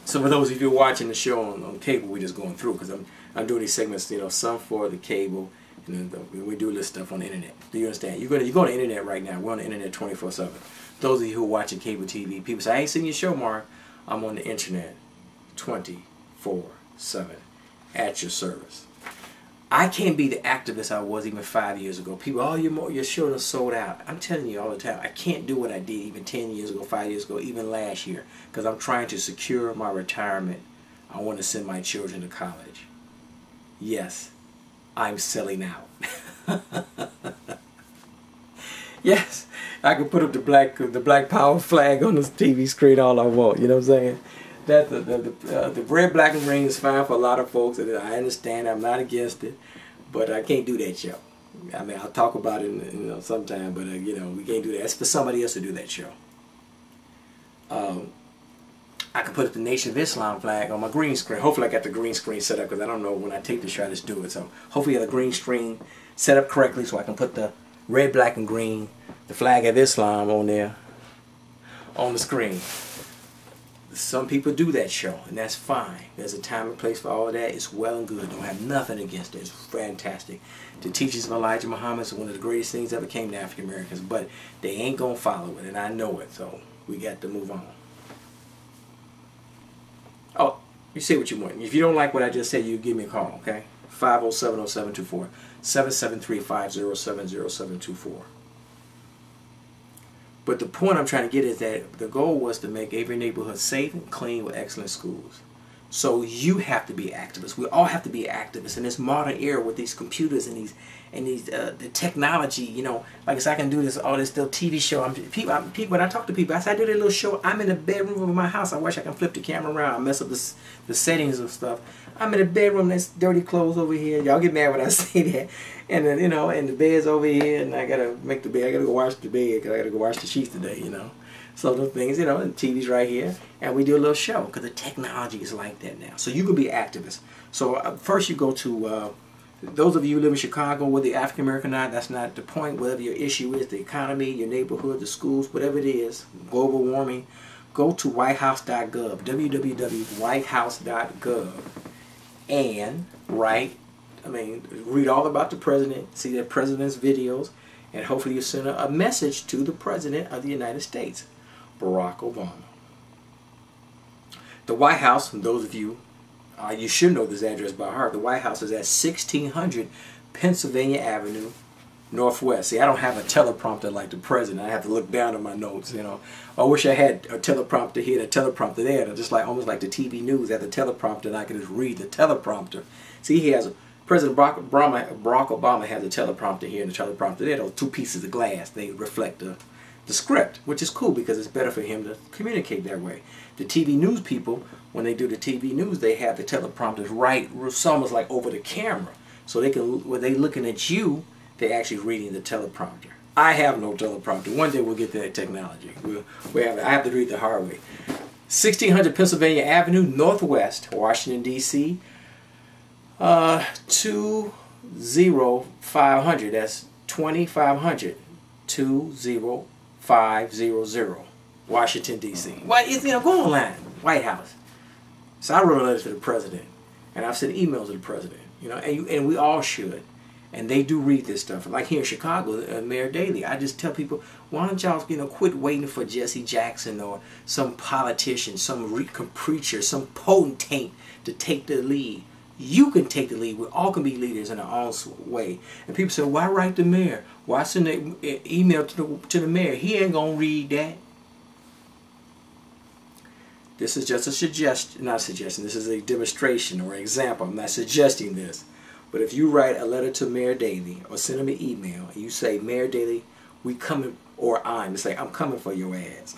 So for those of you watching the show on cable, we're just going through because I'm doing these segments, you know, some for the cable, and then we do this stuff on the internet. Do you understand? You go on the internet right now. We're on the internet 24/7. Those of you who are watching cable TV, people say, I ain't seen your show, Mark. I'm on the internet 24/7 at your service. I can't be the activist I was even 5 years ago. People, oh, your show is sold out. I'm telling you all the time, I can't do what I did even 10 years ago, 5 years ago, even last year, because I'm trying to secure my retirement. I want to send my children to college. Yes, I'm selling out. Yes, I can put up the black power flag on the TV screen all I want. You know what I'm saying? That the red, black, and green is fine for a lot of folks, and I understand. I'm not against it, but I can't do that show. I mean, I'll talk about it, you know, sometime, but you know, we can't do that. It's for somebody else to do that show. I can put up the Nation of Islam flag on my green screen. Hopefully, I got the green screen set up because I don't know when I take the shot, I just do it. So hopefully, I have the green screen set up correctly so I can put the red, black, and green, the flag of Islam on there on the screen. Some people do that show, and that's fine. There's a time and place for all of that. It's well and good. Don't have nothing against it. It's fantastic. The teachings of Elijah Muhammad is one of the greatest things that ever came to African Americans, but they ain't going to follow it, and I know it, so we got to move on. Oh, you say what you want. If you don't like what I just said, you give me a call, okay? 507-0724, 773-5070-724. But the point I'm trying to get is that the goal was to make every neighborhood safe and clean with excellent schools. So you have to be activists. We all have to be activists in this modern era with these computers and the technology. You know, like I said, I can do this all this little TV show. When I talk to people, I say I do that little show. I'm in the bedroom of my house. I wish I can flip the camera around. I mess up the settings of stuff. I'm in the bedroom. There's dirty clothes over here. Y'all get mad when I say that. And then, you know, and the bed's over here, and I gotta make the bed. I gotta go wash the bed because I gotta go wash the sheets today. You know. So the things, you know, and TV's right here, and we do a little show because the technology is like that now. So you can be activists. So first you go to, those of you who live in Chicago, whether you're African American or not, that's not the point. Whatever your issue is, the economy, your neighborhood, the schools, whatever it is, global warming, go to whitehouse.gov, www.whitehouse.gov, and read all about the president, see the president's videos, and hopefully you send a message to the president of the United States, Barack Obama. The White House, and those of you, you should know this address by heart. The White House is at 1600 Pennsylvania Avenue, Northwest. See, I don't have a teleprompter like the president. I have to look down at my notes, you know. I wish I had a teleprompter here, a teleprompter there, just like almost like the TV news at the teleprompter, and I could just read the teleprompter. See, he has President Barack Obama has a teleprompter here and a teleprompter there. Those two pieces of glass, they reflect the script, which is cool because it's better for him to communicate that way. The TV news people, when they do the TV news, they have the teleprompters right, it's almost like over the camera. So they can, when they're looking at you, they're actually reading the teleprompter. I have no teleprompter. One day we'll get to that technology. I have to read the hard way. 1600 Pennsylvania Avenue, Northwest, Washington, D.C. 20500. That's 2500. 20500. Washington, D.C. Well, it's, you know, go online. White House. So I wrote a letter to the president, and I've sent emails to the president. You know, and we all should. And they do read this stuff. Like here in Chicago, Mayor Daley, I just tell people, why don't y'all, you know, quit waiting for Jesse Jackson or some politician, some preacher, some potentate to take the lead. You can take the lead. We all can be leaders in our own way. And people say, why write the mayor? Why send an email to the mayor? He ain't going to read that. This is just a suggestion, not a suggestion, this is a demonstration or example. I'm not suggesting this. But if you write a letter to Mayor Daley or send him an email and you say, Mayor Daley, we coming, or I'm coming for your ass.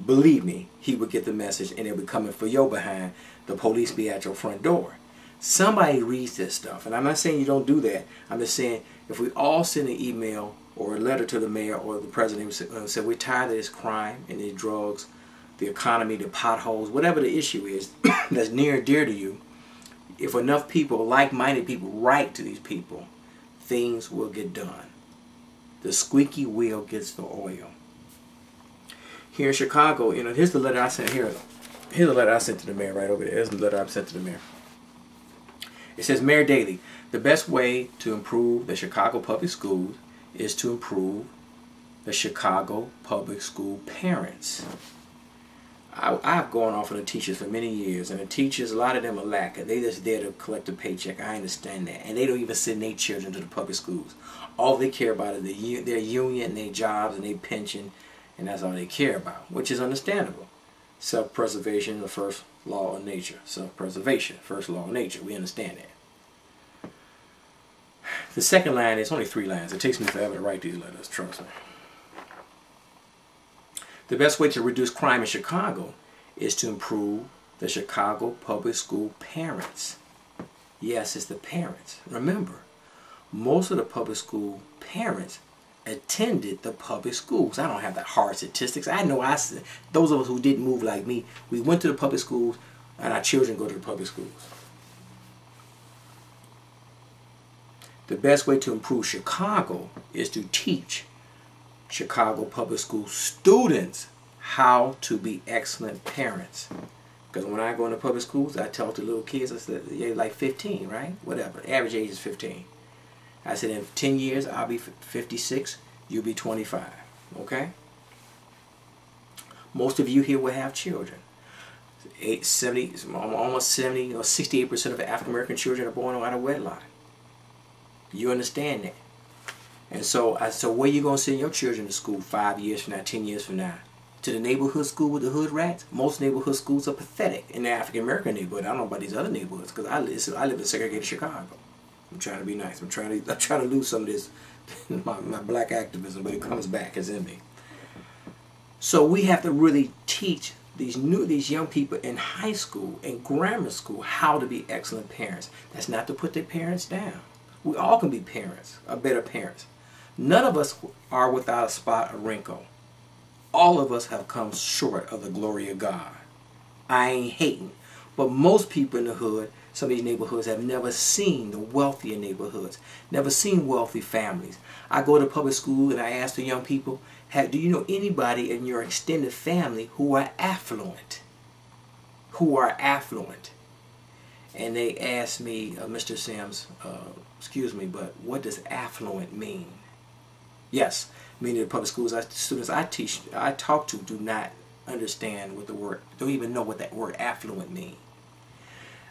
Believe me, he would get the message and it would coming for your behind. The police be at your front door. Somebody reads this stuff. And I'm not saying you don't do that. I'm just saying if we all send an email or a letter to the mayor or the president and say we're tired of this crime and these drugs, the economy, the potholes, whatever the issue is that's near and dear to you, if enough people, like-minded people, write to these people, things will get done. The squeaky wheel gets the oil. here in Chicago, you know, here's the letter I sent here. Here's the letter I sent to the mayor right over there. Here's the letter I sent to the mayor. It says, Mayor Daley, the best way to improve the Chicago public schools is to improve the Chicago public school parents. I've gone off on the teachers for many years, and the teachers, a lot of them are lacking. They just there to collect a paycheck. I understand that. And they don't even send their children to the public schools. All they care about is their union, their jobs, and their pension, and that's all they care about, which is understandable. Self-preservation is the first law of nature. Self-preservation, first law of nature. We understand that. The second line, it's only 3 lines. It takes me forever to write these letters, trust me. The best way to reduce crime in Chicago is to improve the Chicago public school parents. Yes, it's the parents. Remember, most of the public school parents attended the public schools. I don't have that hard statistics. I know those of us who didn't move like me, we went to the public schools, and our children go to the public schools. The best way to improve Chicago is to teach Chicago public school students how to be excellent parents. Because when I go into public schools, I tell the little kids, I said, they're like 15, right? Whatever. The average age is 15. I said, in 10 years, I'll be 56, you'll be 25. Okay? Most of you here will have children. almost 70 or 68% of African American children are born out of wedlock. You understand that? And so where you going to send your children to school 5 years from now, 10 years from now? To the neighborhood school with the hood rats? Most neighborhood schools are pathetic in the African American neighborhood. I don't know about these other neighborhoods because I live in segregated Chicago. I'm trying to be nice. I'm trying to lose some of this my black activism, but it comes back. It's in me. So we have to really teach these young people in high school and grammar school how to be excellent parents. That's not to put their parents down. We all can be parents, or better parents. None of us are without a spot or wrinkle. All of us have come short of the glory of God. I ain't hating. But most people in the hood, some of these neighborhoods, have never seen the wealthier neighborhoods, never seen wealthy families. I go to public school and I ask the young people, do you know anybody in your extended family who are affluent? Who are affluent? And they ask me, Mr. Sims, excuse me, but what does affluent mean? Yes, many of the public schools, students I talk to do not understand what the word, don't even know what that word affluent means.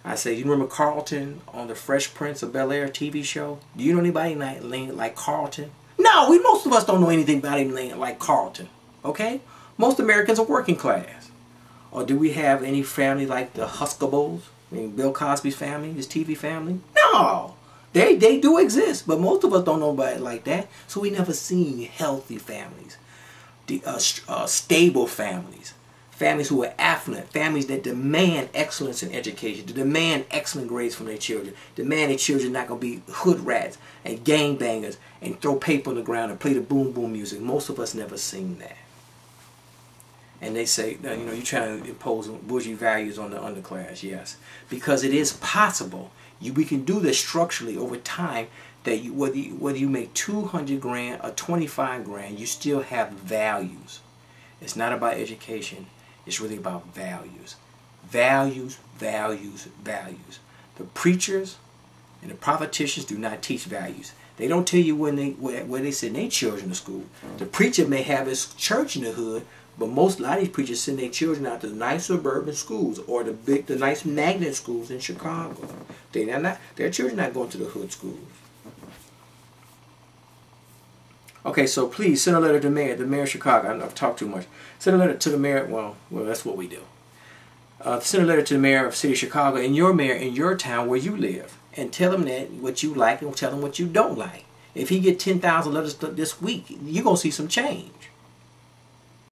I say, you remember Carlton on the Fresh Prince of Bel-Air TV show? Do you know anybody like Carlton? No, most of us don't know anything about him like Carlton. Okay? Most Americans are working class. Or do we have any family like the Huxtables? I mean, Bill Cosby's family, his TV family? No! They do exist, but most of us don't know about it like that. So we never seen healthy families, stable families, families who are affluent, families that demand excellence in education, to demand excellent grades from their children, demand their children not going to be hood rats and gangbangers and throw paper on the ground and play the boom boom music. Most of us never seen that. And they say, you know, you're trying to impose bougie values on the underclass. Yes, because it is possible. We can do this structurally over time. That whether you make 200 grand or 25 grand, you still have values. It's not about education. It's really about values. Values, values, values. The preachers and the politicians do not teach values. They don't tell you where they send their children to school. The preacher may have his church in the hood, but a lot of these preachers send their children out to the nice suburban schools or the nice magnet schools in Chicago. Their children are not going to the hood schools. Okay, so please send a letter to the mayor of Chicago. I've talked too much. Send a letter to the mayor. Well, that's what we do. Send a letter to the mayor of the city of Chicago and your mayor in your town where you live, and tell him that what you like and tell him what you don't like. If he get 10,000 letters this week, you're gonna see some change.